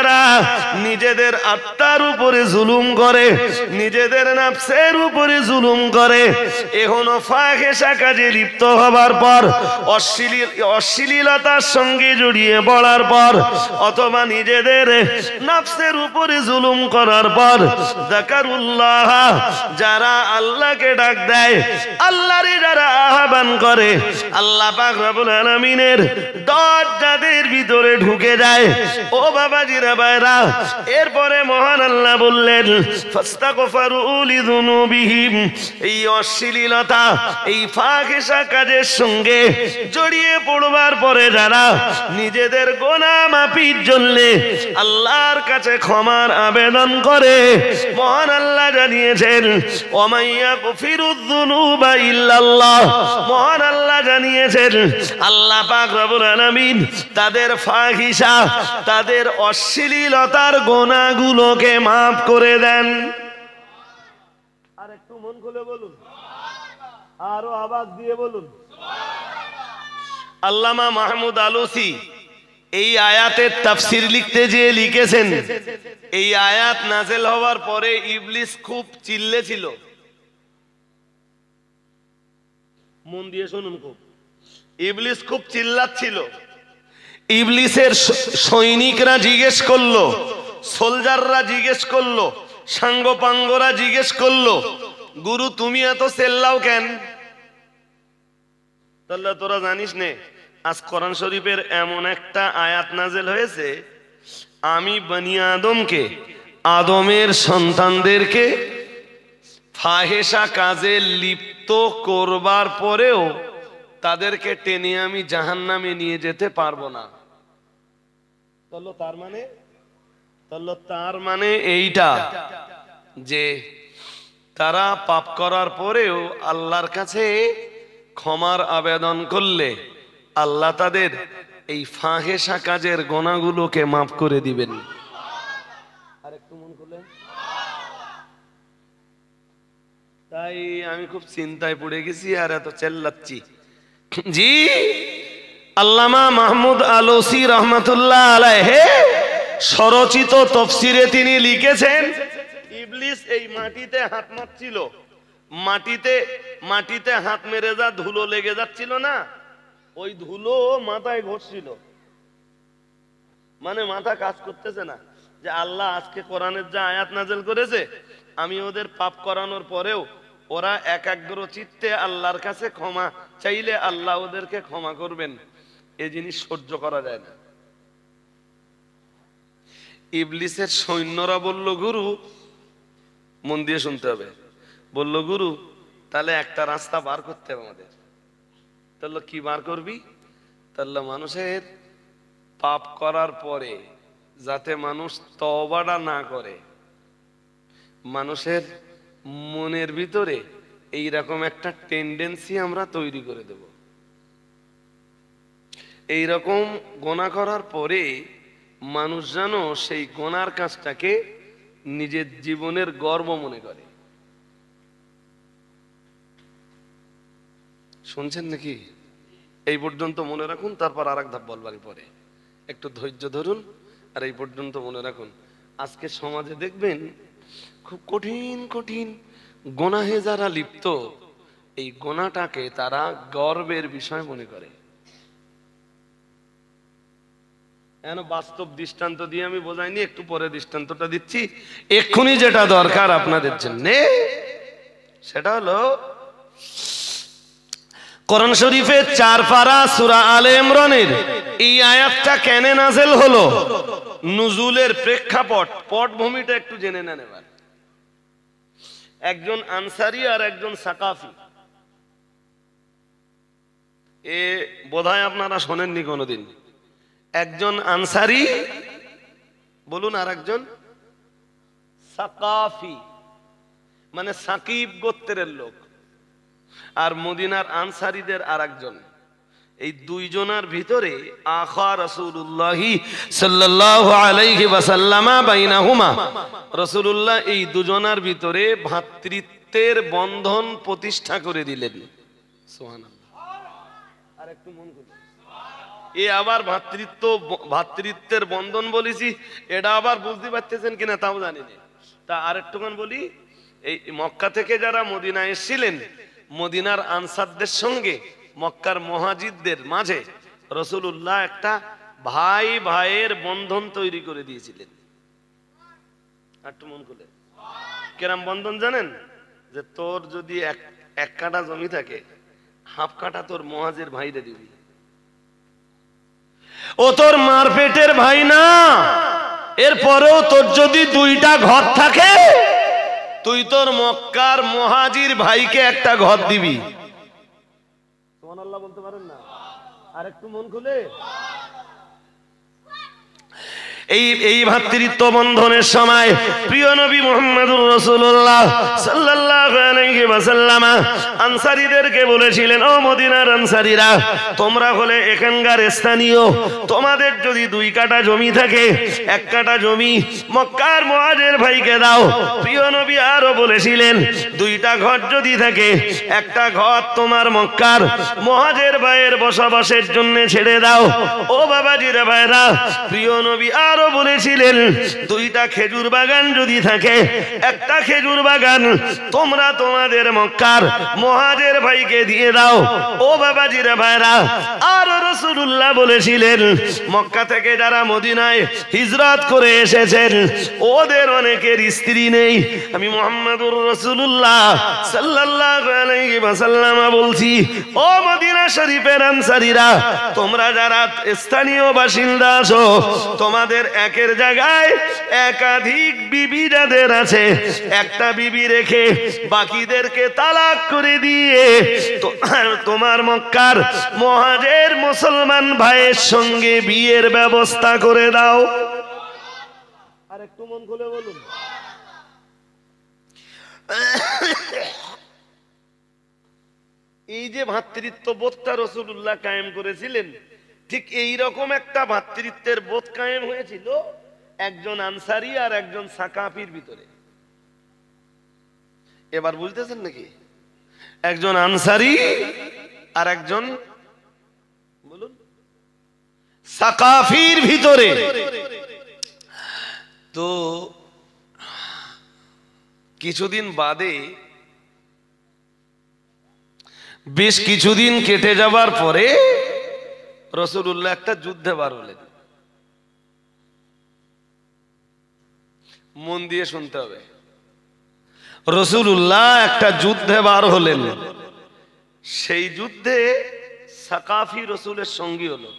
যারা নিজেদের আত্মার উপরে জুলুম করে, নিজেদের নফসের উপরে জুলুম করে, এখনো ফাহিশা কাজে লিপ্ত হবার পর, অশ্লীলতার সঙ্গে জড়িয়ে পড়ার পর, অথবা নিজেদের নফসের উপরে জুলুম করার পর, যাকারুল্লাহ, যারা আল্লাহকে ডাক দেয়, আল্লাহরে যারা আহ্বান করে, আল্লাহ পাক রব্বুল আলামিনের দরজাদের ভিতরে ঢুকে যায়। ও বাবাজিরা ভাইরা, এরপরে মহান আল্লাহ বললেন ফাস্তাগফারু লিযুনুবিহিম, এই অশ্লীলতা, এই ফাহিশা কাজের সঙ্গে জড়িয়ে পড়বার পরে যারা নিজেদের গুনাহ মাফির জন্য আল্লাহর কাছে ক্ষমার আবেদন করে, মহান আল্লাহ জানিয়েছেন ওমাইয়া গফিরুয যুনুবা ইল্লাল্লাহ, মহান আল্লাহ জানিয়েছেন আল্লাহ পাক রব্বুল আলামিন তাদের ফাহিশা, তাদের অশ্লীলতার গুনাহগুলোকে মাফ করে দেন। আর একটু মন খুলে বলুন, আরো আওয়াজ দিয়ে বলুন। আল্লামা মাহমুদ আলুসি এই আয়াতের তাফসীর লিখতে গিয়ে লিখেছেন, এই আয়াত নাযিল হওয়ার পরে ইবলিস খুব চিল্লেছিল। মন দিয়ে শুনুন, খুব ইবলিস খুব চিল্লাচ্ছিল। ইবলিসের সৈনিকরা জিজ্ঞেস করলো, সোলজাররা জিজ্ঞেস করলো, সাঙ্গপাঙ্গরা জিজ্ঞেস করলো, গুরু তুমি এত চেল্লাও কেন? তাহলে তোরা জানিস নে, আজ কোরআন শরীফের এমন একটা আয়াত নাযিল হয়েছে, আমি বনি আদমকে, আদমের সন্তানদেরকে ফাহিশা কাজে লিপ্ত করবার পরেও তাদেরকে টেনে আমি জাহান্নামে নিয়ে যেতে পারবো না। তার মানে এইটা যে তারা পাপ করার পরেও আল্লাহর কাছে ক্ষমার আবেদন করলে আল্লাহ তাদের এই ফাহিশা কাজের গুনাহগুলোকে মাফ করে দিবেন। আরেকটু মন খুলে। তাই আমি খুব চিন্তায় পড়ে গেছি আর এত চেল্লাচ্ছি। জি, আল্লামা মাহমুদ আলুসি রহমাতুল্লাহ আলাইহি স্বরচিত তাফসীরে তিনি লিখেছেন, ইবলিস এই মাটিতে হাত মারছিল, মাটিতে হাত মেরে যা ধুলো লেগে যাচ্ছিল না, ওই ধুলো মাথায় ঘষছিল। মানে মাথা কাজ করতেছে না যে আল্লাহ আজকে কোরআনের যা আয়াত নাযিল করেছে, আমি ওদের পাপ করানোর পরেও ওরা একাগ্র চিত্তে আল্লাহর কাছে ক্ষমা চাইলে আল্লাহ ওদেরকে ক্ষমা করবেন, এই জিনিস সহ্য করা যায় না। ইবলিসের সৈন্যরা বলল, গুরু, মন দিয়ে শুনতে হবে, বলল গুরু তাহলে একটা রাস্তা বার করতে হবে আমাদের। তাহলে কি বার করবি? তাহলে মানুষের পাপ করার পরে যাতে মানুষ তওবাটা না করে, মানুষের মনের ভিতরে এইরকম একটা টেন্ডেন্সি আমরা তৈরি করে দেব। এইরকম গোনা করার পরে মানুষ যেন সেই গোনার কাজটাকে নিজের জীবনের গর্ব মনে করে। শুনছেন নাকি? এই পর্যন্ত মনে রাখুন, তারপর আর এক ধাপ বলবার পরে একটু ধৈর্য ধরুন, আর এই পর্যন্ত মনে রাখুন। আজকে সমাজে দেখবেন খুব কঠিন কঠিন গোনাহে যারা লিপ্ত, এই গোনাটাকে তারা গর্বের বিষয় মনে করে। বাস্তব দৃষ্টান্ত দিয়ে আমি বোঝাইনি, একটু পরে দৃষ্টান্তটা দিচ্ছি। এক্ষুনি যেটা দরকার আপনাদের জন্য সেটা হলো কোরআন শরীফের 4 পারা সূরা আলে ইমরানের এই আয়াতটা কেন নাযিল হলো, নুজুলের প্রেক্ষাপট, পটভূমিটা একটু জেনে নেন। এবার একজন আনসারী আর একজন সাকাফি, এ বোধহয় আপনারা শোনেননি কোনোদিন। একজন আনসারী বলুন, আর একজন সাকাফি, মানে সাকিব গোত্রের লোক, আর মদিনার আনসারীদের আর একজন। এই দুইজনের ভিতরে আখা রাসূলুল্লাহি সাল্লাল্লাহু আলাইহি ওয়াসাল্লাম বাইনাহুমা, রাসূলুল্লাহ এই দুজনের ভিতরে ভ্রাতৃত্বের বন্ধন প্রতিষ্ঠা করে দিলেন। সুবহানাল্লাহ। আর একটু মন খুলে। এ আবার ভাতৃত্বের বন্ধন বলেছি, এটা আবার বুঝতে পারতেছেন কিনা তাও জানি না। তা আরেকটুখান বলি, এই মক্কা থেকে যারা মদিনায় এসেছিলেন, মদিনার আনসারদের সঙ্গে মক্কার মুহাজিরদের মাঝে রাসূলুল্লাহ একটা ভাই ভাইয়ের বন্ধন তৈরি করে দিয়েছিলেন। একটু মন খুলে, কেরাম বন্ধন জানেন? যে তোর যদি এক কাঠা জমি থাকে, হাফ কাঠা তোর মুহাজির ভাইরে দিবি। ও তোর মার পেটের ভাই না, এরপরেও তোর যদি 2টা ঘর থাকে, তুই তোর মক্কার মুহাজির ভাইকে একটা ঘর দিবি। সুবহানাল্লাহ বলতে পারেন না? আর একটু মন খুলে। এই ভ্রাতৃত্ব বন্ধনের সময় প্রিয় নবী মুহাম্মদুর রাসূলুল্লাহ সাল্লাল্লাহু আলাইহি ওয়াসাল্লাম আনসারীদেরকে বলেছিলেন, ও মদিনার আনসারীরা, তোমরা হলে এখানকার স্থানীয়, তোমাদের যদি 2 কাঠা জমি থাকে, 1 কাঠা জমি মক্কার মুহাজির ভাইকে দাও। প্রিয় নবী আরো বলেছিলেন, 2টা ঘর যদি থাকে, একটা ঘর তোমার মক্কার মুহাজির ভাইয়ের বসবাসের জন্য ছেড়ে দাও। ও বাবাজিরা ভাইরা, প্রিয় নবী আরো বলেছিলেন, 2টা খেজুর বাগান যদি থাকে, একটা খেজুর বাগান তোমরা তোমাদের মক্কার মুহাজির ভাইকে দিয়ে দাও। ও বাবাজিরা ভাইরা, আর রাসূলুল্লাহ বলেছিলেন, মক্কা থেকে যারা মদিনায় হিজরত করে এসেছেন, ওদের অনেকের স্ত্রী নেই। আমি মুহাম্মদুর রাসূলুল্লাহ সাল্লাল্লাহু আলাইহি ওয়াসাল্লাম বলছি, ও মদিনা শরীফের আনসারীরা, তোমরা যারা স্থানীয় বাসিন্দা আছো, তোমাদের একের জায়গায় একাধিক বিবি যাদের আছে, একটা বিবি রেখে বাকিদেরকে তালাক করে দিয়ে তোমার মক্কার মুহাজির মুসলমান ভাইয়ের সঙ্গে বিয়ের ব্যবস্থা করে দাও। আর একটু মন খুলে বলুন। এই যে ভ্রাতৃত্ববোধটা রাসূলুল্লাহ কায়েম করেছিলেন, ঠিক এই রকম একটা ভ্রাতৃত্বের বোধ কায়েম হয়েছিল একজন আনসারী আর একজন সাকাফির ভিতরে। এবার বুঝতেছেন নাকি? একজন আনসারী আর একজন বলুন সাকাফির ভিতরে। তো কিছুদিন বাদে, বেশ কিছুদিন কেটে যাবার পরে রাসূলুল্লাহ একটা যুদ্ধে বার হলেন। মন দিয়ে শুনতে হবে, রাসূলুল্লাহ একটা যুদ্ধে বার হলেন। সেই যুদ্ধে সাকাফি রাসূলের সঙ্গী হলো।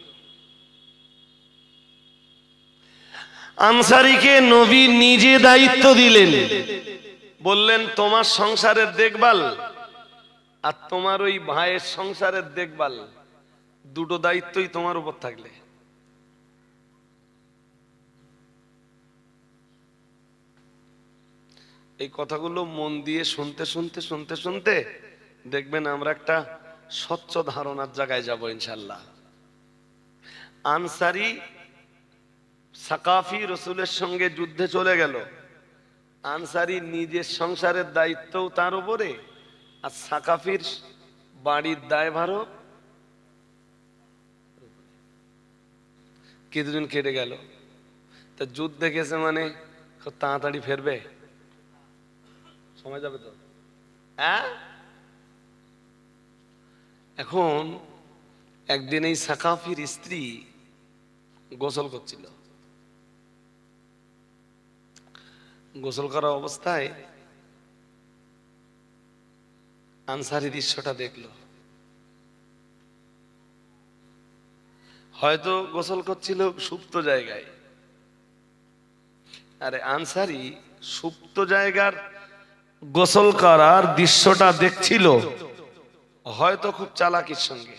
আনসারীকে নবী নিজে দায়িত্ব দিলেন, বললেন, তোমার সংসারের দেখভাল আর তোমার ওই ভাইয়ের সংসারের দেখভাল, 2টো দায়িত্বই তোমার উপর থাকলে। এই কথাগুলো মন দিয়ে শুনতে শুনতে শুনতে শুনতে দেখবেন আমরা একটা স্বচ্ছ ধারণার জায়গায় যাব ইনশাআল্লাহ। আনসারী সাকাফি রাসূলের সঙ্গে যুদ্ধে চলে গেল। আনসারী নিজের সংসারের দায়িত্বও তার উপরে, আর সাকাফির বাড়ির দায়ভারও। কিছুদিন কেটে গেল, তা যুদ্ধে গেছে মানে খুব তাড়াতাড়ি ফিরবে, সময় যাবে তো। এখন একদিন এই সাকাফির স্ত্রী গোসল করছিল। গোসল করা অবস্থায় আনসারী দৃশ্যটা দেখলো। হয়তো গোসল করছিল সুপ্ত জায়গায়, আরে আনসারী সুপ্ত জায়গার গোসল করার দৃশ্যটা দেখছিল হয়তো খুব চালাকির সঙ্গে।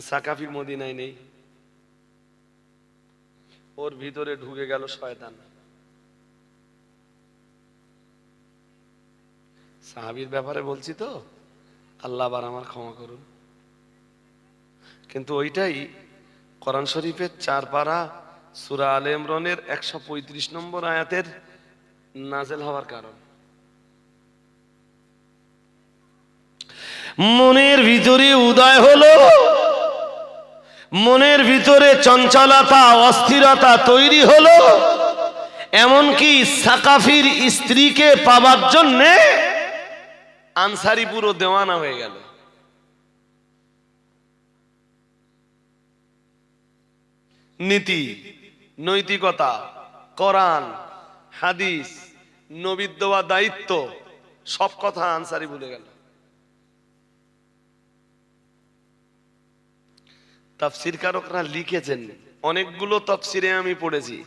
সাকাফি মদিনায় নেই, ওর ভিতরে ঢুকে গেল শয়তান। সাহাবীর ব্যাপারে বলছি তো, আল্লাহ আবার আমার ক্ষমা করুন। কিন্তু ওইটাই কোরআন শরীফের 4 পারা সূরা আলে ইমরানের 135 নম্বর আয়াতের নাযিল হওয়ার কারণ। মনের ভিতরে উদয় হলো, মনের ভিতরে চঞ্চলতা অস্থিরতা তৈরি হলো, এমনকি সাকাফির স্ত্রীকে পাবার জন্যে আনসারি পুরো দেওয়ানা হয়ে গেল। নীতি, নৈতিকতা, কোরআন, হাদিস, নবীর দেওয়া দায়িত্ব, সব কথা আনসারি ভুলে গেল। তাফসীর কারকরা লিখেছেন, অনেকগুলো তাফসীরে আমি পড়েছি,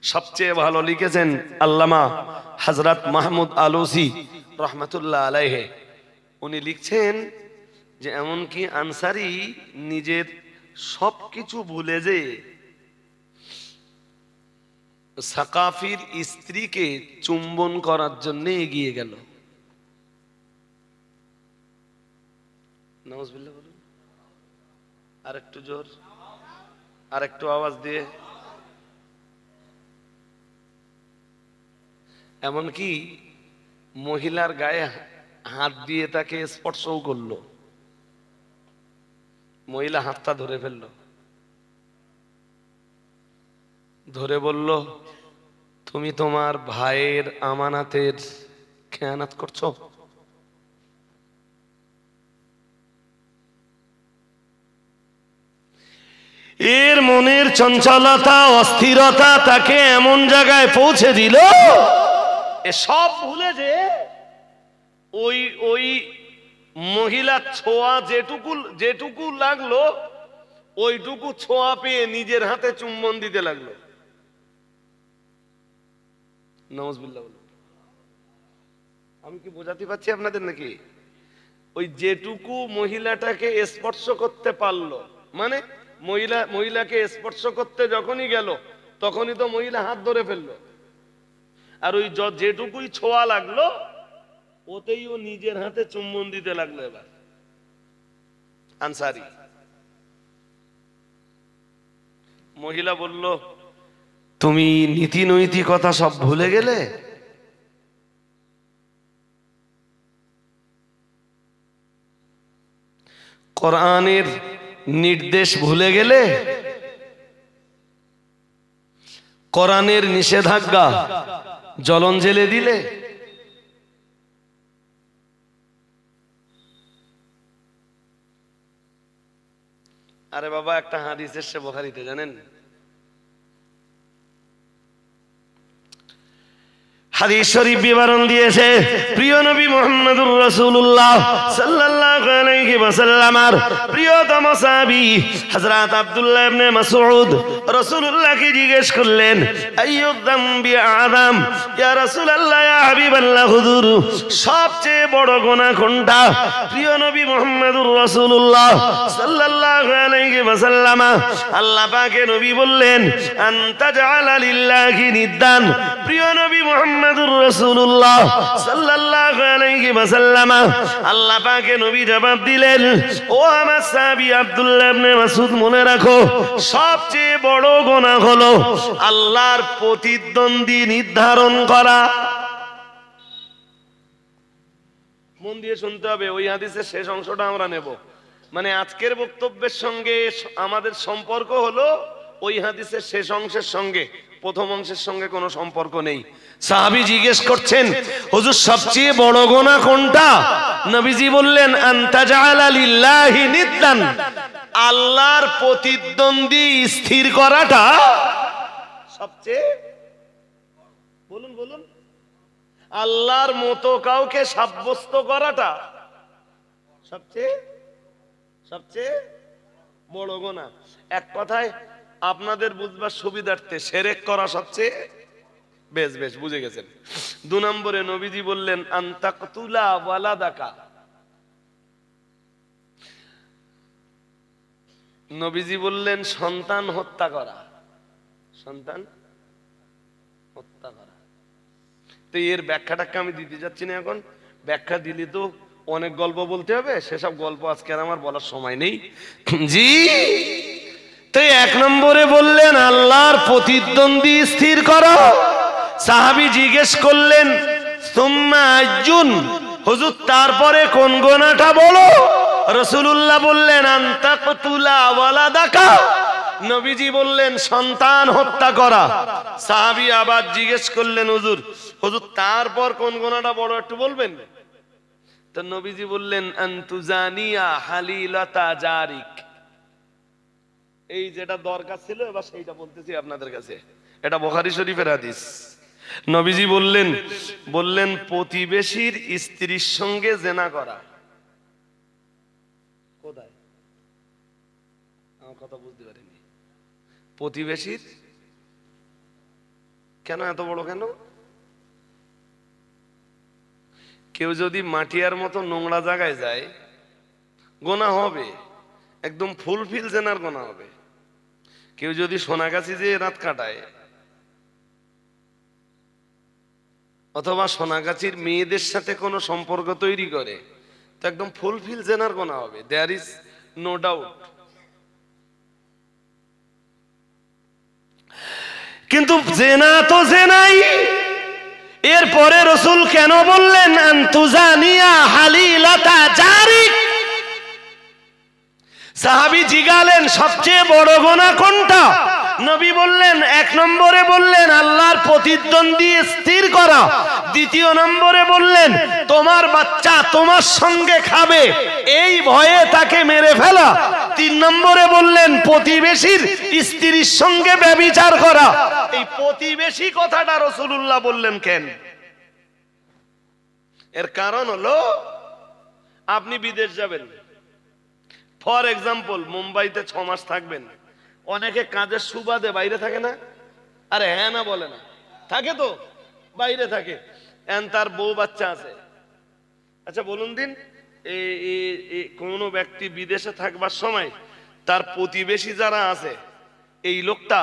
সবচেয়ে ভালো লিখেছেন আল্লামা হযরত মাহমুদ আলুসি রহমাতুল্লাহ আলাইহি। উনি লিখছেন যে এমনকি আনসারি নিজের সবকিছু ভুলে যে সাকাফির স্ত্রীকে চুম্বন করার জন্য এগিয়ে গেল। নাউজুবিল্লাহ বলুন, আরেকটু জোর, আরেকটু আওয়াজ দিয়ে। এমনকি মহিলার গায়ে হাত দিয়ে তাকে স্পর্শও করলো, মহিলা হাতটা ধরে ফেললো, ধরে বলল তুমি তোমার ভাইয়ের আমানাতের খেয়ানত করছো। এর মনের চঞ্চলতা অস্থিরতা তাকে এমন জায়গায় পৌঁছে দিল, এ সব ভুলে যে ওই মহিলার ছোঁয়া যেটুকু লাগলো ওইটুকু ছোঁয়া পেয়ে নিজের হাতে চুম্বন দিতে লাগলো। নাউজুবিল্লাহ। আমি কি বোঝাতে পারছি আপনাদের নাকি? ওই যেটুকু মহিলাটাকে স্পর্শ করতে পারলো, মানে মহিলাকে স্পর্শ করতে যখনই গেল তখনই তো মহিলা হাত ধরে ফেললো, আর ওই যেটুকুই ছোঁয়া লাগলো ওতেই ও নিজের হাতে চুম্বন দিতে লাগলো। এবার আনসারি মহিলা বলল তুমি নীতি নৈতিকতা সব ভুলে গেলে, কোরআনের নির্দেশ ভুলে গেলে, কোরআনের নিষেধাজ্ঞা জ্বলন জেলে দিলে। আরে বাবা, একটা হাদিস এসেছে বুখারীতে, জানেন? হাদিস শরীফ বিবরণ দিয়েছে প্রিয় নবী মুহাম্মদুর রাসূলুল্লাহ সাল্লাল্লাহু আলাইহি ওয়াসাল্লামের প্রিয়তম সাহাবী হযরত আব্দুল্লাহ ইবনে মাসউদ রাসূলুল্লাহকে জিজ্ঞেস করলেন আইয়ুদ যামবি আযাম, ইয়া রাসূলুল্লাহ ইয়া হাবিবাল্লাহ হুজুর, সবচেয়ে বড় গুনাহ কোনটা? প্রিয় নবী মুহাম্মদুর রাসূলুল্লাহ সাল্লাল্লাহু আলাইহি ওয়াসাল্লাম আল্লাহ পাকের নবী বললেন আনতা জাআলা লিল্লাহি নিদ্দান। প্রিয় নবী মুহাম্মদুর রাসূলুল্লাহ সাল্লাল্লাহু আলাইহি ওয়াসাল্লাম আল্লাহ পাকের নবী জবাব দিলেন, ও আমার সাহাবী আব্দুল্লাহ ইবনে মাসউদ, মনে রাখো সবচেয়ে বড় গুনাহ হলো আল্লাহর প্রতিদ্বন্দ্বী নির্ধারণ করা। মন দিয়ে শুনতে হবে, ওই হাদিসের শেষ অংশটা আমরা নেব। মানে আজকের বক্তব্যের সঙ্গে আমাদের সম্পর্ক হলো ওই হাদিসের শেষ অংশের সঙ্গে, প্রথম অংশের সঙ্গে কোনো সম্পর্ক নেই। সাহাবী জিজ্ঞেস করছেন হুজুর সবচেয়ে বড় গুনাহ কোনটা? নবীজি বললেন আনতা জাআলা লিল্লাহি নিদ্দান, আল্লাহর প্রতিদ্বন্দ্বী স্থির করাটা সবচেয়ে, বলুন বলুন, আল্লাহর মতো কাউকে সাব্যস্ত করাটা সবচেয়ে বড় গুনাহ। এক কথায় আপনাদের বুঝবার সুবিধার্থে শিরক করা সবচেয়ে, বেশ বুঝে গেছেন। 2 নম্বরে নবীজি বললেন আনতাকতুলা ওয়ালাদাকা, নবীজি বললেন সন্তান হত্যা করা, সন্তান হত্যা করা। তো এর ব্যাখ্যাটা আমি দিতে যাচ্ছি না এখন, ব্যাখ্যা দিলে তো অনেক গল্প বলতে হবে, সেসব গল্প আজকে আর আমার বলার সময় নেই। জি, তো 1 নম্বরে বললেন আল্লাহর প্রতিদ্বন্দ্বী স্থির করো। সাহাবী জিজ্ঞেস করলেন সুম্মা আইয়ুন, হুজুর তারপরে কোন গুনাহটা বলো? রাসূলুল্লাহ বললেন আনতাকতুলা ওয়ালাদাকা, নবীজি বললেন সন্তান হত্যা করা। সাহাবী আবার জিজ্ঞেস করলেন হুজুর তারপর কোন গুনাহটা বড় একটু বলবেন? তো নবীজি বললেন আনতুজানিয়া হালিলাতা জারিক। এই যেটা দরকার ছিল এবার সেইটা বলতেছি আপনাদের কাছে, এটা বুখারী শরীফের হাদিস। নবীজি বললেন প্রতিবেশীর স্ত্রীর সঙ্গে জেনা করা। কোথায়? আমার কথা বুঝতে পারিনি। প্রতিবেশীর কেন এত বড় কেন? কেউ যদি মাটিয়ার মতো নোংরা জায়গায় যায় গোনা হবে, একদম ফুলফিল জেনার গোনা হবে। কেউ যদি সোনাগাছি যে রাত কাটায় অথবা সোনাগাছির মেয়েদের সাথে কোনো সম্পর্ক তৈরি করে তো একদম ফুলফিল জেনার গোনা হবে, দেয়ার ইজ নো ডাউট। কিন্তু জেনা তো জেনাই। এরপরে রাসূল কেন বললেন আনতুজানিয়া হালিলাতা জারিক? সাহাবী জিজ্ঞালেন সবচেয়ে বড় গুনাহ কোনটা? নবী বললেন এক নম্বরে বললেন আল্লাহর প্রতিদ্বন্দ্বী স্থির করা, দ্বিতীয় নম্বরে বললেন তোমার বাচ্চা তোমার সঙ্গে খাবে এই ভয়ে তাকে মেরে ফেলা, তিন নম্বরে বললেন প্রতিবেশীর স্ত্রীর সঙ্গে ব্যভিচার করা। এই প্রতিবেশী কথাটা রাসূলুল্লাহ বললেন কেন? এর কারণ হলো আপনি বিদেশ যাবেন, ফর এক্সাম্পল মুম্বাইতে 6 মাস থাকবেন। অনেকে কাজের সুবাদে বাইরে থাকে না? আরে হ্যাঁ না বলে না, থাকে তো, বাইরে থাকে। তার বউ বাচ্চা আছে। আচ্ছা বলুন দিন, কোন ব্যক্তি বিদেশে থাকবার সময় তার প্রতিবেশী যারা আছে এই লোকটা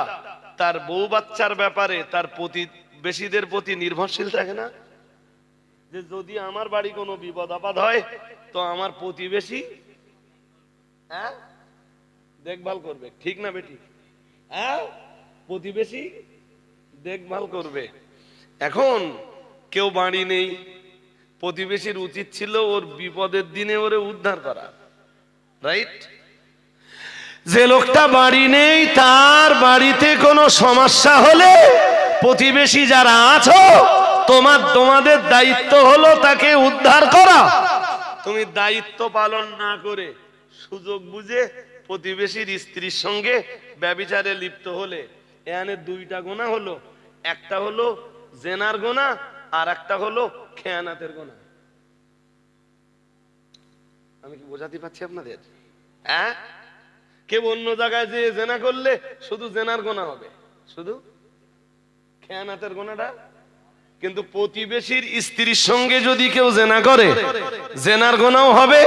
তার বউ বাচ্চার ব্যাপারে তার প্রতিবেশীদের প্রতি নির্ভরশীল থাকে না? যে যদি আমার বাড়ি কোনো বিপদ আপদ হয় তো আমার প্রতিবেশী দেখভাল করবে, ঠিক না বেটি? প্রতিবেশী দেখভাল করবে। এখন কেউ বাড়ি নেই, প্রতিবেশীর উচিত ছিল ওর বিপদের দিনে ওরে উদ্ধার করা, রাইট? যে লোকটা বাড়ি নেই তার বাড়িতে কোনো সমস্যা হলে প্রতিবেশী যারা আছো তোমাদের দায়িত্ব হলো তাকে উদ্ধার করা। তুমি দায়িত্ব পালন না করে সুযোগ বুঝে প্রতিবেশীর স্ত্রীর সঙ্গে ব্যভিচারে লিপ্ত হলে এখানে দুইটা গুনাহ হলো, একটা হলো জেনার গুনাহ আর একটা হলো খেয়ানাতের গুনাহ। আমি কি বোঝাতে পারছি আপনাদের? কেউ অন্য জায়গায় যে জেনা করলে শুধু জেনার গুনাহ হবে, শুধু খেয়ানাতের গুনাহটা, কিন্তু প্রতিবেশীর স্ত্রীর সঙ্গে যদি কেউ জেনা করে জেনার গুনাহও হবে,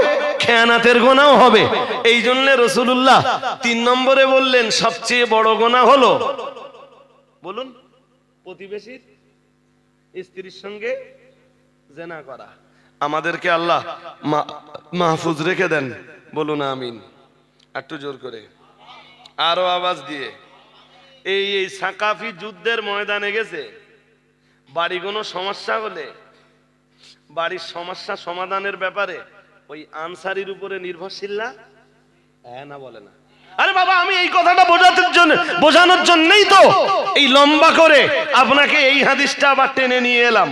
খেয়ানাতের গুনাহও হবে। এই জন্য রাসূলুল্লাহ 3 নম্বরে বললেন সবচেয়ে বড় গুনাহ হলো, বলুন, প্রতিবেশীর স্ত্রীর সঙ্গে জেনা করা। আমাদেরকে আল্লাহ মাহফুজ রেখে দেন, বলুন আমিন। একটু জোর করে, আরো আওয়াজ দিয়ে। এই সাকাফি যুদ্ধের ময়দানে গেছে, বাড়ি কোনো সমস্যা হলে বাড়ির সমস্যা সমাধানের ব্যাপারে ওই আনসারীর উপরে নির্ভরশীল না? হ্যাঁ না বলে না? আরে বাবা, আমি এই কথাটা বোঝানোর জন্যই তো এই লম্বা করে আপনাকে এই হাদিসটা আবার টেনে নিয়ে এলাম।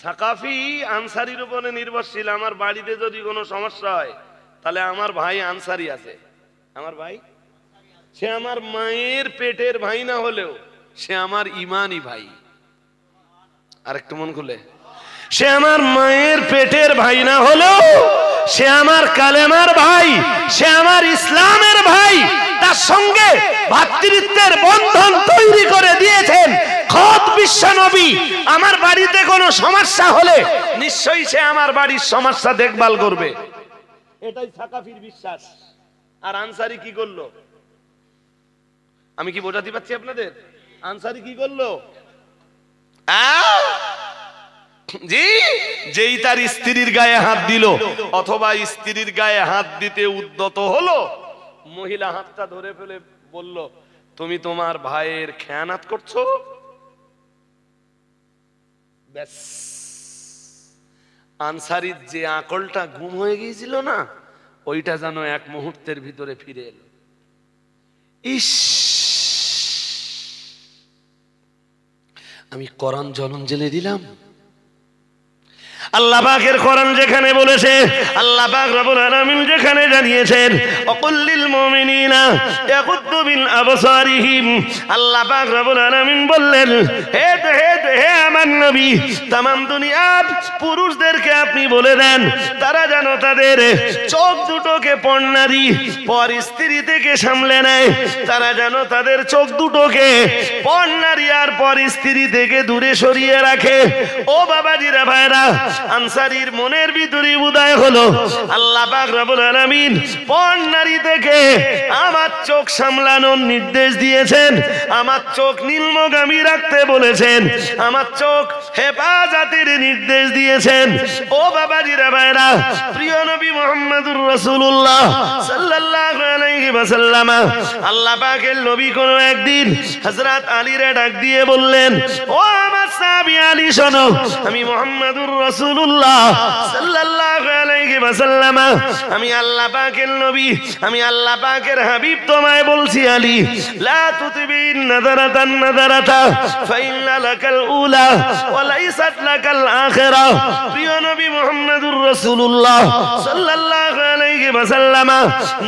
সাকাফি আনসারীর উপরে নির্ভরশীল। আমার বাড়িতে যদি কোনো সমস্যা হয় তাহলে আমার ভাই আনসারী আছে, আমার ভাই, সে আমার মায়ের পেটের ভাই না হলেও সে আমার ইমানি ভাই। আরেকটু মন খুলে, সে আমার মায়ের পেটের ভাই না হলেও সে আমার কালেমার ভাই, সে আমার ইসলামের ভাই। তার সঙ্গে ভ্রাতৃত্বের বন্ধন তৈরি করে দিয়েছেন খোদ বিশ্ব নবী। আমার বাড়িতে কোনো সমস্যা হলে নিশ্চয়ই সে আমার বাড়ির সমস্যা দেখভাল করবে, এটাই সাকাফির বিশ্বাস। আর আনসারী কি করলো? আমি কি বোঝাতে পারছি আপনাদের? আনসারী কি করলো? জি, যেই তার স্ত্রীর গায়ে হাত দিল অথবা স্ত্রীর গায়ে হাত দিতে উদ্যত হলো, মহিলা হাতটা ধরে ফেলে বলল, তুমি তোমার ভাইয়ের খেয়ানাত করছো। ব্যাস, আনসারীর যে আকলটা গুম হয়ে গিয়েছিল না, ওইটা যেন এক মুহূর্তের ভিতরে ফিরে এলো। ইস, আমি কোরআন জনম জেলে দিলাম। আল্লাহ পাকের কোরআন যেখানে বলেছে, আল্লাহ পাক রব্বুল আলামিন যেখানে জানিয়েছেন অকুল্লিল মুমিনিনা ইয়াকুদ্দু মিন আবসারিহিম, আল্লাহ পাক রব্বুল আলামিন বললেন, হে আমার নবী, तमाम দুনিয়ার পুরুষদেরকে আপনি বলে দেন তারা যেন তাদের চোখ দুটোকে পর নারী পর স্ত্রী থেকে সামলে নেয়, তারা যেন তাদের চোখ দুটোকে পর নারী আর পর স্ত্রী থেকে দূরে সরিয়ে রাখে। ও বাবাজিরা ভাইরা, আনসারীর মনের ভিতরে উদয় হলো, আল্লাহ পাক রব্বুল আলামিন পর নারী থেকে আমার চোখ সামলানোর নির্দেশ দিয়েছেন, আমার চোখ নিম্নগামী রাখতে বলেছেন, আমার চোখ হেফাজতের নির্দেশ দিয়েছেন। ও বাবাজিরা ভাইরা, প্রিয় নবী মুহাম্মদুর রাসূলুল্লাহ সাল্লাল্লাহু আলাইহি ওয়াসাল্লাম, আল্লাহ পাকের নবী কোন একদিন হযরত আলীরে ডাক দিয়ে বললেন, ও আমার সাহাবী আলী শোনো, আমি মুহাম্মদুর রাসূলুল্লাহ সাল্লাল্লাহু আলাইহি ওয়াসাল্লাম, আমি আল্লাহ পাকের নবী, আমি আল্লাহ পাকের হাবিব তোমায় বলছি আলী, লা তুতবিন নাযারাতান নাযারাতা ফাইন্না লাকাল উলা ওয়া লাইসাত লাকাল আখিরা। প্রিয় নবী মুহাম্মদুর রাসূলুল্লাহ সাল্লাল্লাহু আলাইহি ওয়াসাল্লাম,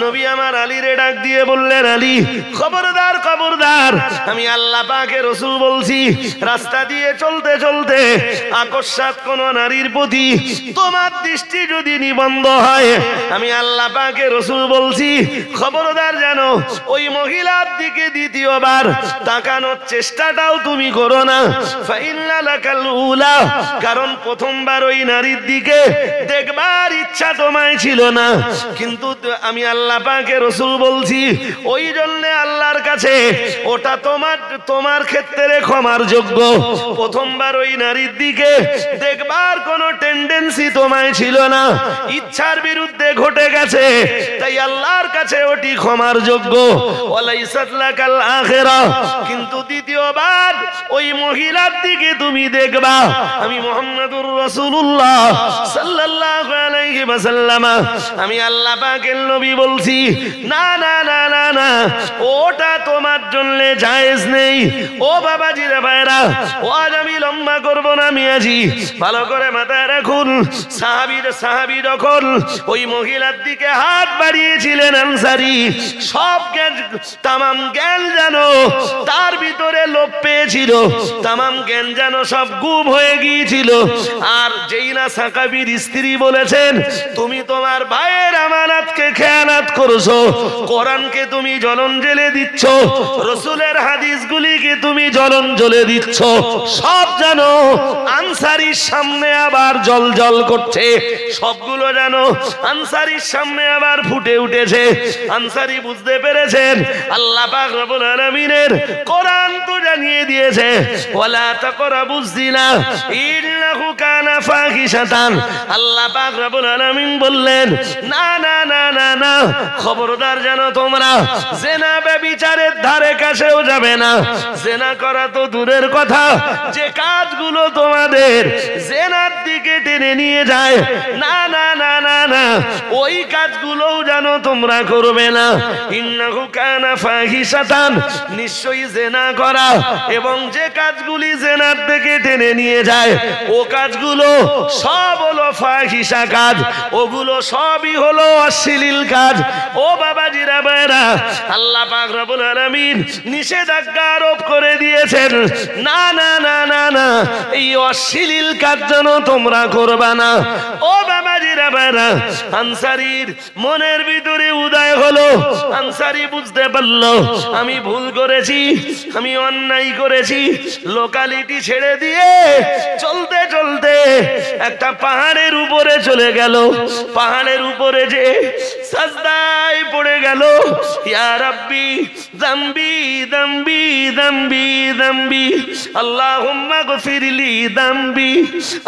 নবী আমার আলীরে ডাক দিয়ে বললেন, আলী খবরদার খবরদার, আমি আল্লাহ পাকের রাসূল বলছি, রাস্তা দিয়ে চলতে চলতে আকস্মাৎ কোন নারীর প্রতি তোমার দৃষ্টি যদি নিবন্ধ হয়, আমি আল্লাহ পাকের রাসূল বলছি, খবরদার যেন ওই মহিলার দিকে দ্বিতীয়বার তাকানোর চেষ্টাটাও তুমি করো না। ফাইন্না লাকাল উলা, কারণ প্রথমবার ওই নারীর দিকে দেখবার ইচ্ছা তোমায় ছিল না, কিন্তু আমি আল্লাহ পাকের রাসূল বলছি, ওই জন্য আল্লাহর কাছে ওটা তোমার ক্ষেত্রে ক্ষমার যোগ্য। প্রথমবার ওই নারীর দিকে দেখবার কোনো টেন্ডেন্সি তোমায় ছিল না, ইচ্ছার বিরুদ্ধে ঘটে গেছে, তাই আল্লাহর কাছে ওটি ক্ষমার যোগ্য। ওয়ালাইসাত লাকাল আখিরা, কিন্তু দ্বিতীয়বার ওই মহিলার দিকে তুমি দেখবা, আমি মুহাম্মদুর রাসূলুল্লাহ সাল্লাল্লাহু আলাইহি ওয়াসাল্লাম, আমি আল্লাহ পাকের নবী বলছি, না না না না না, ওটা তোমার জন্য জায়েজ নেই। ও বাবাজিরা ভাইরা, ও আজ আমি লম্বা করব না মিয়াজি, ভালো করে মাথায় রাখুন, সাহাবী যখন ওই মহিলার দিকে হাত বাড়িয়েছিলেন আনসারী, সব তামাম জ্ঞান যেন তার ভিতরে লোপ পেয়েছিল, তামাম জ্ঞান যেন সব গুম হয়ে গিয়েছিল। আর যেই না সাকাবীর স্ত্রী বলেছেন, তুমি তোমার ভাইয়ের আমানতকে খেয়ানত করছো, কোরআনকে তুমি জ্বলন জ্বেলে দিচ্ছ, রাসূলের হাদিসগুলিকে তুমি জ্বলন জ্বলে দিচ্ছ, সব যেন আনসারীর সামনে আবার জল করছে, সবগুলো যেন আনসারীর সামনে আবার ফুটে উঠেছে। আনসারী বুঝতে পেরেছেন আল্লাহ পাক রব্বুল আলামিনের কোরআন তো জানিয়ে দিয়েছে, ওয়ালা তাকরাবুজ জিনা ইন্নাহু কানা ফাহিশাতান। আল্লাহ পাক রব্বুল আলামিন বললেন, না না না না না, খবরদার যেন তোমরা জিনা ব্যভিচারের ধারে কাছেও যাবে না। জিনা করা তো দূরের কথা, যে কাজগুলো তোমাদের জিনার দিকে টেনে নিয়ে যায়, না না না না না, ওই কাজগুলোও যেন তোমরা করবে না। ইন্নাহু কানা ফাহিশাতান, নিশ্চয়ই জিনা করা এবং যে কাজগুলি জিনার দিকে টেনে নিয়ে যায়, ও কাজগুলো সব হলো ফাহিশা কাজ, ওগুলো সবই হলো অশ্লীল কাজ। ও বাবাজিরা ভাইরা, আল্লাহ পাক রব্বুল আলামিন নিষেধাজ্ঞা আরোপ করে দিয়েছেন, না না না না না, এই অশ্লীল কাজ যেন তোমরা করবা না। ও বাবাজিরা ভাইরা, আনসারীর মনের ভিতরে উদয় হলো, আনসারী বুঝতে পারলো আমি ভুল করেছি, আমি অন্যায় করেছি, লোকালিটি ছেড়ে দিয়ে চলতে চলতে একটা পাহাড়ের উপরে চলে গেল। পাহাড়ের উপরে যে সাজদায় পড়ে গেল, ইয়া রাব্বি যামবি যামবি যামবি যামবি আল্লাহুম্মা গফিরলি যামবি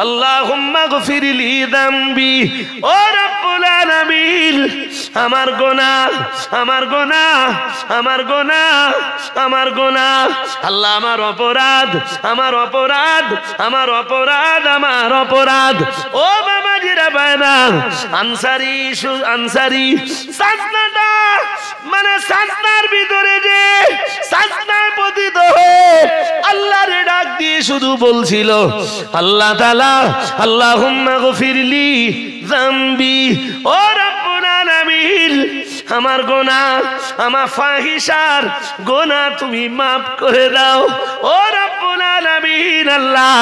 আল্লাহুম্মা গফিরলি যামবি। ও রব্বুল রব্বুল আলামিন আমার গুনাহ আমার গুনাহ আমার গুনাহ আমার গুনাহ আল্লাহ আমার অপরাধ আমার অপরাধ আমার অপরাধ আমার অপরাধ ও বাবাজিরা ভাইরা আনসারী আনসারী সাজদাটা মানে সাজদার ভিতরে যে সাজদায় পতিত হয়ে আল্লাহরে ডাক দিয়ে শুধু বলছিল আল্লাহ তাআলা আল্লাহুম্মা গফিরলি যামবি ও রব্বুল আলামিন আমার গুনাহ আমার ফাহিশার গুনাহ তুমি maaf করে দাও ও রব্বুল আলামিন আল্লাহ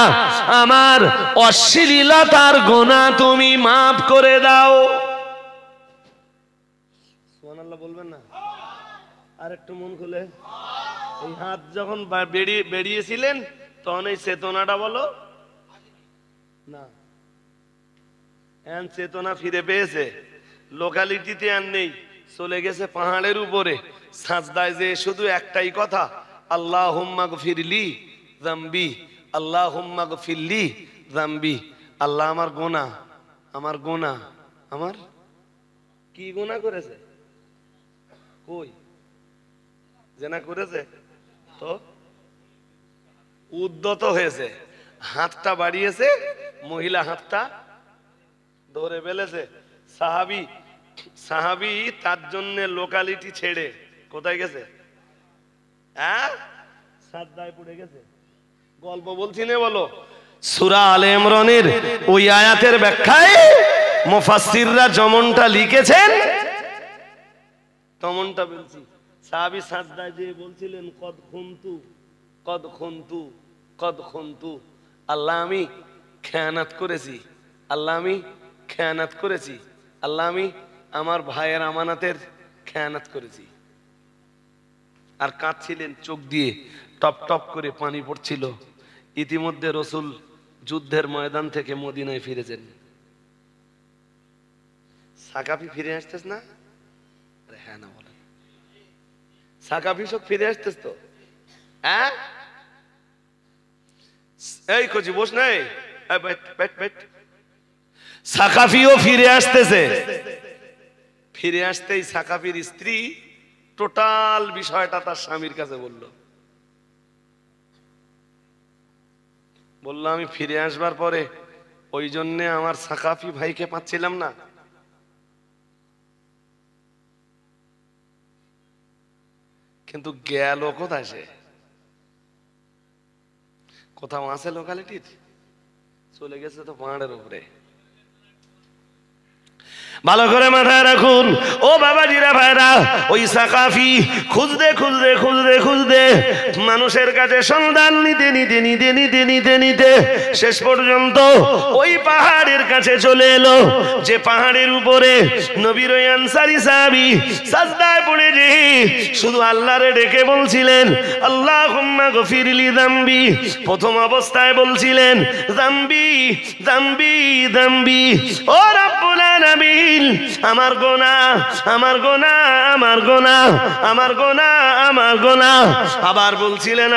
আমার অশ্লীলতার গুনাহ তুমি maaf করে দাও সুবহানাল্লাহ বলবেন না আর একটু মন খুলে এই হাত যখন বেরিয়েছিলেন তখন এই চেতনাটা বলো না এন চেতনা ফিরে পেয়েছে লোকালিটিতে আর নেই চলে গেছে পাহাড়ের উপরে সাজদায় যে শুধু একটাই কথা আল্লাহুম্মা গফিরলি যামবি আল্লাহুম্মা গফিরলি যামবি আল্লাহ আমার গুনাহ আমার কি গুনাহ করেছে কই জেনা করেছে তো উদ্যত হয়েছে হাতটা বাড়িয়েছে মহিলা হাতটা ধরে ফেলেছে সাহাবী তার জন্য লোকালিটি ছেড়ে কোথায় গেছে হ্যাঁ সাজদায় পড়ে গেছে গল্প বলছি না বলো সূরা আলে ইমরানের ওই আয়াতের ব্যাখ্যায় মুফাসসিররা যেমনটা লিখেছেন তেমনটা বলছি সাহাবী সাজদায় যে বলছিলেন কদ খুনতু আল্লাহ আমি খেয়ানত করেছি আল্লাহ আমি খেয়ানত করেছি আল্লাহ আমি আমার ভাইয়ের আমানতের খেয়ানত করেছি আর কাঁদছিলেন চোখ দিয়ে টপ টপ করে পানি পড়ছিল ইতিমধ্যে রাসূল যুদ্ধের ময়দান থেকে মদিনায় ফিরেছেন সাকাফি ফিরে আসতেছ না আরে হ্যাঁ না বলেন সাকাফি সব ফিরে আসতেছ তো হ্যাঁ এই কচি বস নাই সাকাফিও ফিরে আসতেছে ফিরে আসতেই সাকাফির স্ত্রী টোটাল বিষয়টা তার স্বামীর কাছে বলল আমি ফিরে আসবার পরে ওই জন্যে আমার সাকাফি ভাইকে পাচ্ছিলাম না কিন্তু গেল কোথায় সে কোথাও আছে লোকালিটির চলে গেছে তো পাহাড়ের উপরে ভালো করে মাথায় রাখুন ও বাবাজিরা ভাইরা ওই সাকাফি খুঁজতে মানুষের কাছে সন্ধান নিতে শেষ পর্যন্ত ওই পাহাড়ের কাছে চলে এলো যে পাহাড়ের উপরে নবীর ওই আনসারী সাহাবী সাজদায় পড়ে যে শুধু আল্লাহরে ডেকে বলছিলেন আল্লাহুম্মা গফিরলি যামবি প্রথম অবস্থায় বলছিলেন যামবি ও রব্বুল আলামিন আমার গুনাহ আবার বলছিলেন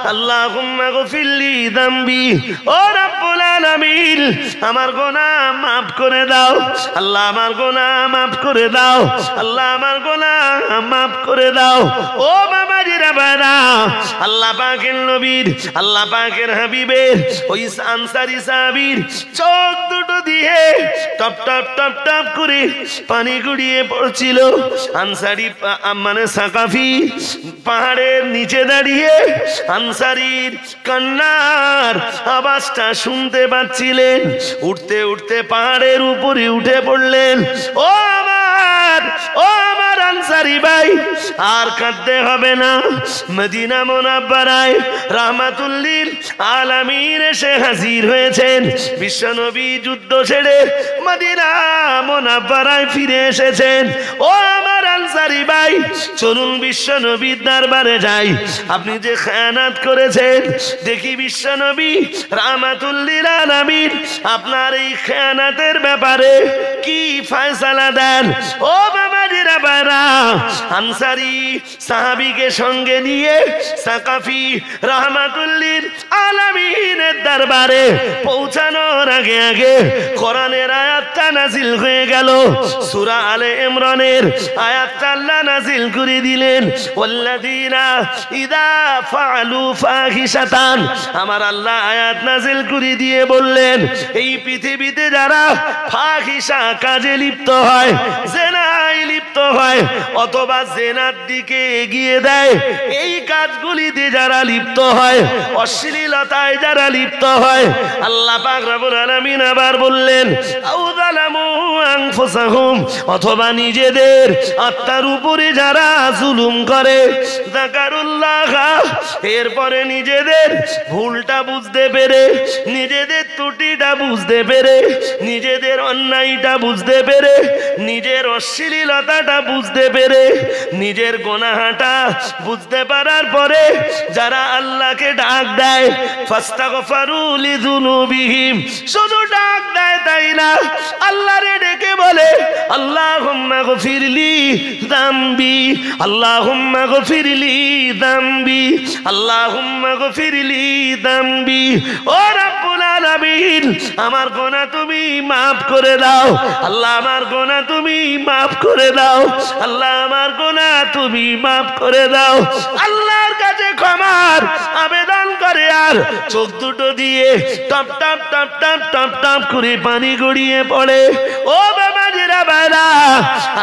আল্লাহুম্মা গফিরলি যামবি ও রব্বুল আলামিন আমার গুনাহ maaf করে দাও আল্লাহ আমার গুনাহ maaf করে দাও আল্লাহ আমার গুনাহ maaf করে দাও ও বাবাজিরা ভাইরা আল্লাহ পাকের নবীর আল্লাহ পাকের হাবিবের ওই আনসারী সাহাবীর চোখ দুটো দিয়ে টপ টপ টপ টপ করে পানি গড়িয়ে পড়ছিল আনসারী মানে সাকাফি পাহাড়ের নিচে দাঁড়িয়ে আনসারীর কান্নার আওয়াজটা শুনতে পাচ্ছিলেন উঠতে উঠতে পাহাড়ের উপরে উঠে পড়লেন ও আমার আনসারী ভাই আর কাঁদতে হবে না মদিনা মুনাব্বারায় রাহমাতুল লিল আলামিন এসে হাজির হয়েছেন বিশ্বনবী যুদ্ধ ছেড়ে মদিনা মুনাব্বারায় ফিরে এসেছেন ও আমার আনসারী ভাই চলুন বিশ্বনবীর দরবারে যাই আপনি যে খেয়ানত করেছেন দেখি বিশ্বনবী রাহমাতুল লিল আলামিন আপনার এই খেয়ানতের ব্যাপারে কি ফয়সালা দেন ও বাবাজিরা ভাইরা আনসারী সাহাবীকে সঙ্গে নিয়ে সাকাফি রাহমাতুল লিল আলামিনের দরবারে পৌঁছানোর আগে আগে কোরআনের আয়াতটা নাজিল হয়ে গেল। সূরা আলে ইমরানের আয়াতটা আল্লাহ নাজিল করে দিলেন, ওয়াল্লাযীনা ইযা ফাআলু ফাহিশাতান। আমার আল্লাহ আয়াত নাজিল করে দিয়ে বললেন, এই পৃথিবীতে যারা ফাহিশা কাজে লিপ্ত হয়, জেনায় লিপ্ত হয় অথবা জেনার দিকে এগিয়ে দেয়, এই কাজগুলিতে যারা লিপ্ত হয়, অশ্লীলতায় যারা লিপ্ত হয়, আল্লাহ পাক রব্বুল আলামিন আবার বললেন আও যালামু আনফুসাহুম, অথবা নিজেদের আত্মার উপরে যারা জুলুম করে, যাকারুল্লাহ, এরপরে নিজেদের ভুলটা বুঝতে পেরে, নিজেদের ত্রুটিটা বুঝতে পেরে, নিজেদের অন্যায়টা বুঝতে পেরে, নিজের অশ্লীলতাটা বুঝতে পেরে, নিজের গুনাহটা বুঝতে পারার পরে যারা আল্লাহকে ডাক দেয়, ফাস্তাগফারু লিযুনুবিহিম, শুধু ডাক দেয় তাই না, আল্লাহরে ডেকে বলে আল্লাহুম্মা গফিরলি যামবি, আল্লাহুম্মা গফিরলি যামবি, আল্লাহুম্মা গফিরলি যামবি। ও রব্বুল আলামিন, আমার গুনাহ তুমি মাফ করে দাও, আল্লাহ আমার গুনাহ তুমি মাফ করে দাও, আল্লাহ আমার গুনাহ তুমি মাফ করে দাও। আল্লাহর কাছে ক্ষমার আবেদন করে আর চোখ দুটো দিয়ে top top top top top top করে পানি গড়িয়ে পড়ে। ও বাবা জিরা বাবা,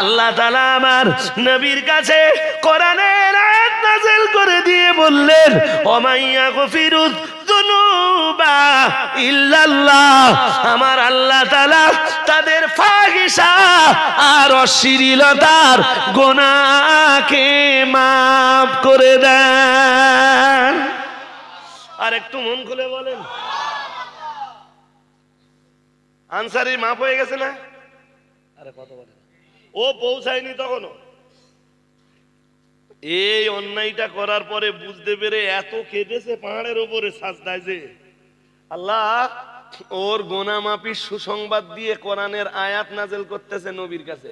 আল্লাহ তাআলা আমার নবীর কাছে কোরআনের আয়াত নাযিল করে দিয়ে বললেন, ওমাইয়া গফিরুদ যুনুবা ইল্লাল্লাহ, আমার আল্লাহ তাআলা তাদের ফাহিশা আর অশ্লীলতার গুনাহকে মাফ করে দেন। আর একটু মন খুলে বলেন, আনসারি মাফ হয়ে গেছে না? আরে কত বলেন, ও পৌঁছায়নি তখনও। এই অন্যায়টা করার পরে বুঝতে পেরে এত কেঁদেছে পাহাড়ের উপরে সাজদায় যে আল্লাহ ওর গুনাহ মাফির সুসংবাদ দিয়ে কোরআনের আয়াত নাযিল করতেছে নবীর কাছে।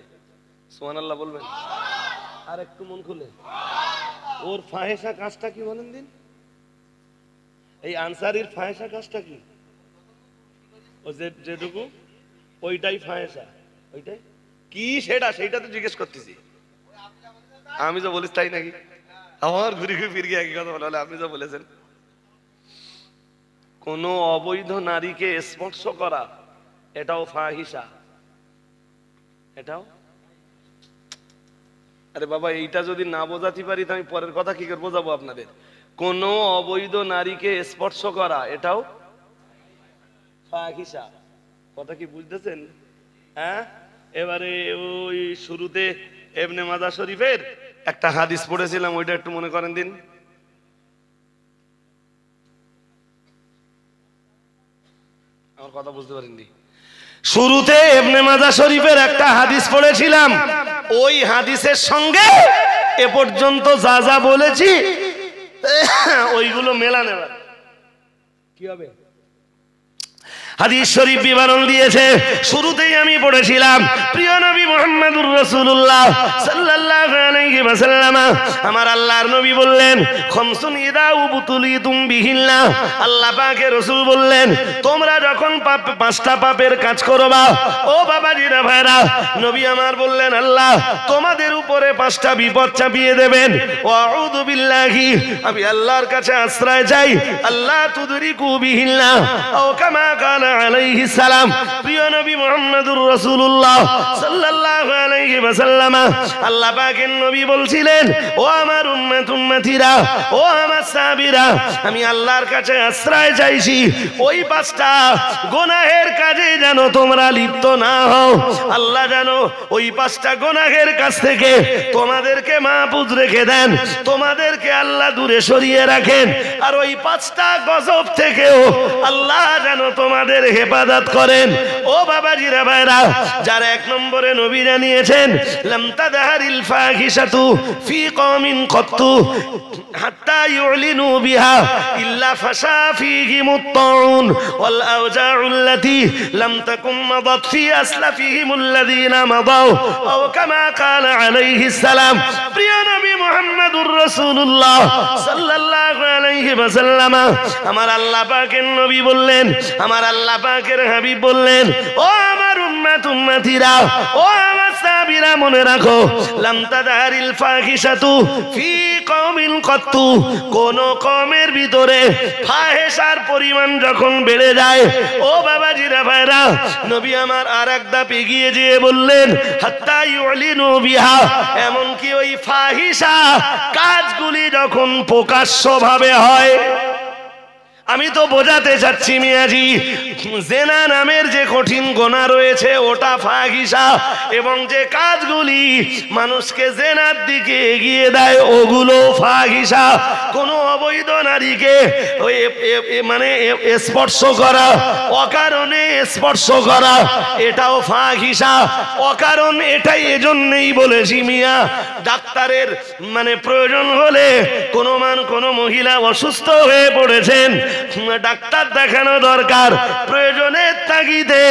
সুবহানাল্লাহ বলবেন। আর একটু মন খুলে, ওর ফাহেসা কাজটা কি বলেন দিন? এই আনসারীর ফাহেসা কাজটা কি? ও যেটুকু ওইটাই ফাহেসা, ওইটাই কি সেটা তো জিজ্ঞেস করতেছি। আমি যা বলিস তাই নাকি? আমার ঘুরে ঘুরে ফিরে গিয়ে একই কথা বলে, আপনি যা বলেছেন। কোন অবৈধ নারীকে স্পর্শ করা এটাও ফাহিশা, এটাও। আরে বাবা, এইটা যদি না বোঝাতে পারি তো আমি পরের কথা কি করে বোঝাবো আপনাদের? কোন অবৈধ নারীকে স্পর্শ করা এটাও ফাহিশা। কথা কি বুঝতেছেন? হ্যাঁ, এবারে ওই শুরুতে ইবনে মাজাহ শরীফের একটা হাদিস পড়েছিলাম, ওইটা একটু মনে করেন দিন। আমার কথা বুঝতে পারেননি? শুরুতে ইবনে মাজাহ শরীফের একটা হাদিস পড়েছিলাম, ওই হাদিসের সঙ্গে এ পর্যন্ত যা যা বলেছি ওইগুলো মেলান। এবার কি হবে? হাদিস শরীফ বিবরণ দিয়েছে, শুরুতেই আমি পড়েছিলাম, প্রিয় নবী মুহাম্মদুর রাসূলুল্লাহ সাল্লাল্লাহু আলাইহি ওয়াসাল্লাম, আমার আল্লাহর নবী বললেন, খামসুন ইদা উবতুলিতুম বিহিল্লাহ, আল্লাহ পাকের রাসূল বললেন, তোমরা যখন পাঁচটা পাপের কাজ করবা, ও বাবাজিরা ভাইরা, নবী আমার বললেন, আল্লাহ তোমাদের উপরে পাঁচটা বিপদ চাপিয়ে দেবেন। ওয়া আউযু বিল্লাহি, আমি আল্লাহর কাছে আশ্রয় চাই, আল্লাহ তুদরিকু বিহিল্লাহ আও কামা কানা আলাইহিস সালাম। প্রিয় নবী মুহাম্মদুর রাসূলুল্লাহ সাল্লাল্লাহু আলাইহি ওয়াসাল্লাম, আল্লাহ পাকের নবী বলছিলেন, ও আমার উম্মতিরা, ও আমার সাহাবীরা, আমি আল্লাহর কাছে আশ্রয় চাইছি ওই পাঁচটা গুনাহের কাজে যেন তোমরা লিপ্ত না হও। আল্লাহ যেন ওই পাঁচটা গুনাহের কাছ থেকে তোমাদেরকে মাহফুজ রেখে দেন, তোমাদেরকে আল্লাহ দূরে সরিয়ে রাখেন। আর ওই পাঁচটা গজব থেকেও আল্লাহ যেন তোমাদের আমাদের হেফাজত করেন। ও বাবাজিরা ভাইরা, যারা 1 নম্বরে নবী জানিয়েছেন লাম তাদহারিল ফাহিশাতু ফি কওমিন কত্তু হাত্তা ইউলিনু বিহা ইল্লা ফাশা ফীহিমুত তাউন ওয়াল আওজাউল্লাতী লাম তাকুম মাদাত ফি আসলাফিহিমুল্লাযীনা মাদাউ আও কামা ক্বালা আলাইহিস সালাম। প্রিয় নবী মুহাম্মদুর রাসূলুল্লাহ সাল্লাল্লাহু আলাইহি ওয়াসাল্লাম, আমার আল্লাহ পাকের নবী বললেন, আমার আল্লাহ পাকের হাবিব বললেন, ও আমার উম্মতিরা, ও আমার সাহাবীরা, মনে রাখো লাম তাদহারিল ফাহিশাতু ফি কওমিন কত্তু, কোন কওমের ভিতরে ফাহিশার পরিমাণ যখন বেড়ে যায়, ও বাবাজিরা ভাইরা, নবী আমার আরেক ধাপ এগিয়ে যেয়ে বললেন হাত্তা ইউলিনু বিহা, এমন কি ওই ফাহিশা কাজগুলি যখন প্রকাশ্যভাবে হয়। আমি তো বোঝাতে চাচ্ছি মিয়াজি, জেনা নামের যে কঠিন গুনাহ রয়েছে ওটা ফাহিশা, এবং যে কাজগুলি মানুষকে জেনার দিকে এগিয়ে দেয় ওগুলো ফাহিশা। কোনো অবৈধ নারীকে মানে স্পর্শ করা, অকারণে স্পর্শ করা, এটাও ফাহিশা। অকারণ এটাই এজন্যই বলেছি মিয়া, ডাক্তারের মানে প্রয়োজন হলে কোনো মহিলা অসুস্থ হয়ে পড়েছেন, ডাক্তার দেখানো দরকার, প্রয়োজনের তাগিদে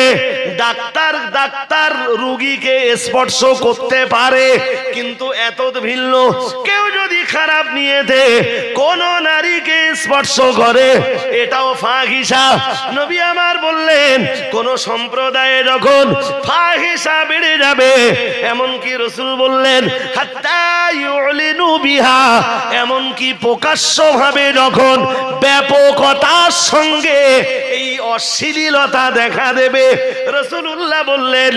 ডাক্তার রোগীকে স্পর্শ করতে পারে, কিন্তু এত ভিন্ন কেউ যদি খারাপ নিয়েতে কোন নারীকে স্পর্শ করে এটাও ফাহিশা। নবী আমার বললেন কোন সম্প্রদায়ে যখন ফাহিশা বেড়ে যাবে, এমনকি রাসূল বললেন হাত্তা ইউলিনু বিহা, এমনকি প্রকাশ্যভাবে যখন ব্যাপকতার সঙ্গে এই অশ্লীলতা দেখা দেবে, রাসূলুল্লাহ বললেন,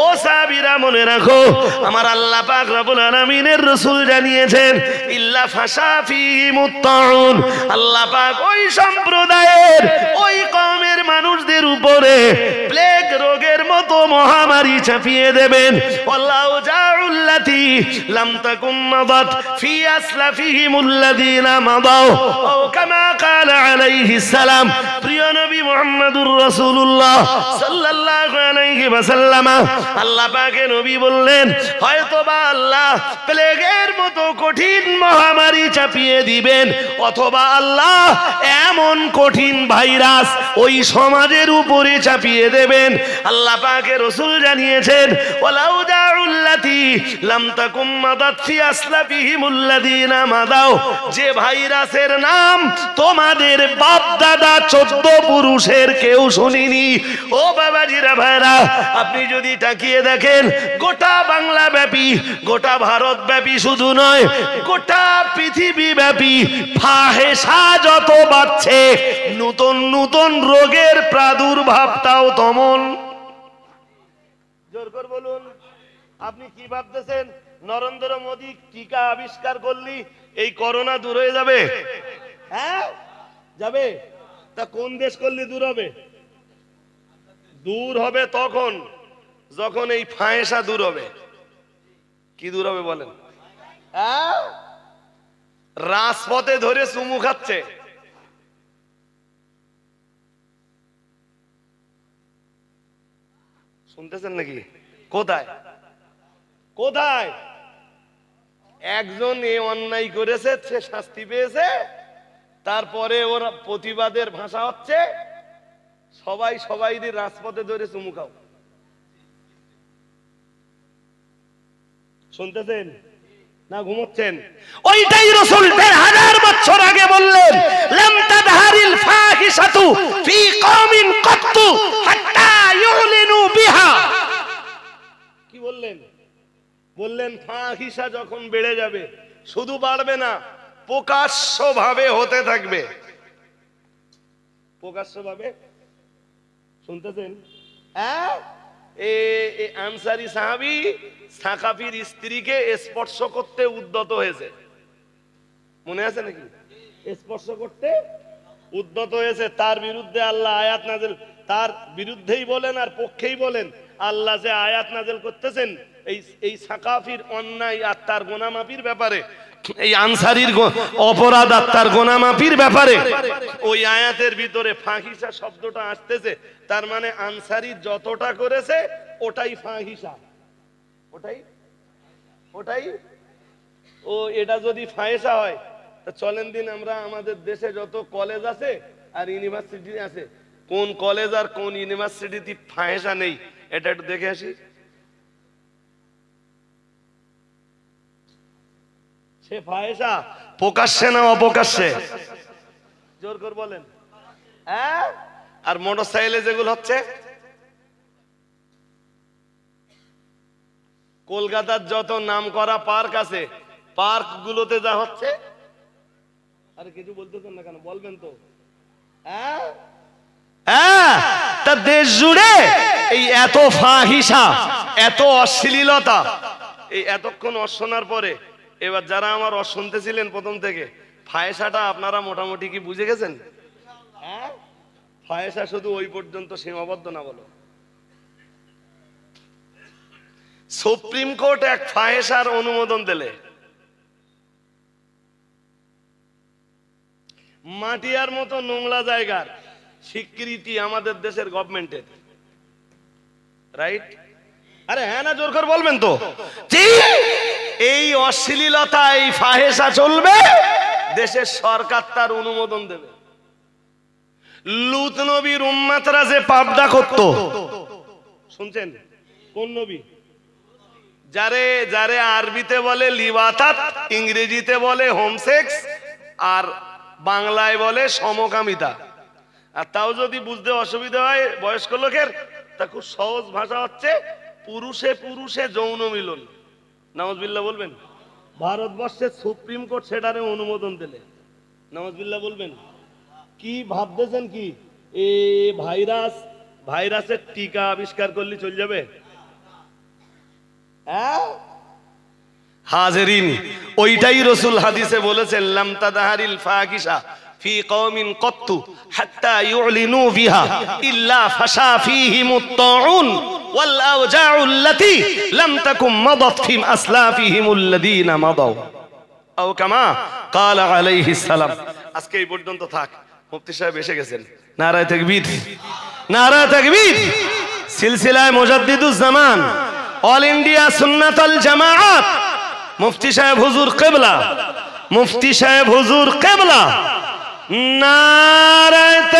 ও সাহাবীরা মনে রাখো, আমার আল্লাহ পাক রব্বুল আলামিনের রাসূল জানিয়েছেন ইল্লা ফাশা ফীহিমুত তাউন, আল্লাহ পাক ওই সম্প্রদায়ের ওই কওমের মানুষদের উপরে প্লেগ রোগের মতো মহামারী চাপিয়ে দেবেন। আল্লাহু জাউল্লাতী লাম তাকুম মাদাত ফি আসলাফিহিমুল্লাযীনা মাদাউ আও কামা ক্বালা আলাইহিস সালাম। প্রিয় নবী মুহাম্মদুর রাসূলুল্লাহ সাল্লাল্লাহু আলাইহি ওয়াসাল্লাম, আল্লাহ পাকের নবী বললেন হয়তোবা আল্লাহ প্লেগের মতো কঠিন মহামারী চাপিয়ে দিবেন, অথবা আল্লাহ এমন কঠিন ভাইরাস ওই সমাজের উপরে চাপিয়ে দেবেন। আল্লাহ পাকের রাসূল জানিয়েছেন ওয়ালাউ দাউল্লাতী লাম তাকুম মাদাত ফি আসলাফিহিমুল্লাযীনা মাদাউ, যে ভাইরাসের নাম তোমাদের বাপ দাদা 14 পুরুষের কেউ শুনিনি। ও বাবাজিরা ভাইরা, আপনি যদি তাকিয়ে দেখেন গোটা বাংলা ব্যাপী, গোটা ভারত ব্যাপী শুধু নয়, গোটা পৃথিবী ব্যাপী ফাহিশা যত বাড়ছে, নতুন নতুন রোগের প্রাদুর্ভাবটাও তমন। জোর করে বলুন, আপনি কি ভাবতেছেন নরেন্দ্র মোদী টিকা আবিষ্কার করলি এই করোনা দূর হয়ে যাবে? হ্যাঁ যাবে। তা কোন দেশ করলে দূর হবে? দূর হবে তখন যখন এই ফাহিশা দূর হবে। কি দূর হবে বলেন? রাজপথে ধরে চুমু খাচ্ছে, শুনতেছেন নাকি? কোথায় কোথায়? একজন এ অন্যায় করেছে, সে শাস্তি পেয়েছে, তারপরে ওরা প্রতিবাদের ভাষা হচ্ছে সবাই রাজপথে ধরে চুমু খাও। শুনতেছেন না ঘুমোচ্ছেন? ওইটাই রাসূল 1000 বছর আগে বললেন লাম তাদহারিল ফাহিশাতু ফি কওমিন কত্তু হাত্তা ইউলিনু বিহা। কি বললেন? বললেন ফাহিশা যখন বেড়ে যাবে, শুধু বাড়বে না, প্রকাশ্যভাবে হতে থাকবে। প্রকাশ্যভাবে শুনতেছেন? আনসারী সাহাবী সাকাফির স্ত্রীকে স্পর্শ করতে উদ্যত হয়েছে, মনে আছে নাকি? স্পর্শ করতে উদ্যত হয়েছে, তার বিরুদ্ধে আল্লাহ আয়াত নাযিল, তার বিরুদ্ধেই বলেন আর পক্ষেই বলেন, আল্লাহ যে আয়াত নাযিল করতেছেন এই সাকাফির অন্যায় আর তার গুনাহ মাফির ব্যাপারে, এই আনসারীর অপরাধ আর তার গোনামাপির ব্যাপারে ওই আয়াতের ভিতরে ফাহিশা শব্দটা আসতেছে, তার মানে আনসারী যতটা করেছে ওটাই ফাহিশা, ওটাই ও এটা যদি ফাহিশা হয় তা চলেন দিন আমরা আমাদের দেশে যত কলেজ আছে আর ইউনিভার্সিটি আছে, কোন কলেজ আর কোন ইউনিভার্সিটিতে ফাহিশা নেই এটা একটু দেখে আসি। সে ফাহিশা প্রকাশ্যে না অপ্রকাশ্যে? জোর করে বলেন। হ্যাঁ, আর মোটরসাইকেলে যেগুলো হচ্ছে, কলকাতার যত নাম করা পার্ক আছে, পার্ক গুলোতে যা হচ্ছে, আরে কিছু বলতেছেন না কেন, বলবেন তো। হ্যাঁ, তা দেশ জুড়ে এই এত ফাহিশা, এত অশ্লীলতা, এই এতক্ষণ অশোনার পরে এবার যারা আমার শুনতেছিলেন প্রথম থেকে, ফাহিশাটা আপনারা মোটামুটি কি বুঝে গেছেন? হ্যাঁ, ফাহিশা শুধু ওই পর্যন্ত সীমাবদ্ধ না। বলো, সুপ্রিম কোর্ট এক ফাহিশার অনুমোদন দিলে, মাটিয়ার মতো নোংরা জায়গার স্বীকৃতি আমাদের দেশের গভর্নমেন্টের, রাইট? আরে হ্যাঁ না, জোর করে বলবেন তো। এই অশ্লীলতা, এই ফাহিশা চলবে, দেশের সরকার তার অনুমোদন দেবে। লূত নবীর উম্মতরা যে পাপটা করত, শুনছেন? কোন নবী? যারে আরবিতে বলে লিওয়াতাত, ইংরেজিতে বলে হোমসেক্স, আর বাংলায় বলে সমকামিতা। আর তাও যদি বুঝতে অসুবিধা হয় বয়স্ক লোকের, তা খুব সহজ ভাষা হচ্ছে পুরুষে পুরুষে যৌন মিলন। নাউজুবিল্লাহ বলবেন। ভারতবর্ষের সুপ্রিম কোর্ট সেটারে অনুমোদন দিলে, নাউজুবিল্লাহ বলবেন। কি ভাবতেছেন কি এই ভাইরাসের টিকা আবিষ্কার করলে চলে যাবে? হাজেরিন, ওইটাই রাসূল হাদিসে বলেছেন, লাম তাদহারিল ফাহিশা ফি কওমিন কত্তু হাত্তা ইউলিনু বিহা ইল্লা ফাশা ফীহিমুত তাউন ওয়াল আওজাউল্লাতী লাম তাকুম মাদাত ফি আসলাফিহিমুল্লাযীনা মাদাউ আও কামা ক্বালা আলাইহিস সালাম। আজকে এই পর্যন্ত থাক, মুফতি সাহেব এসে গেছেন। নারায়ে তাকবীর, নারায়ে তাকবীর। সিলসিলায়ে মুজাদ্দিদুজ জামান, অল ইন্ডিয়া সুন্নাতুল জামাআত, মুফতি সাহেব হুজুর কিবলা, মুফতি সাহেব হুজুর কিবলা। নারায়ে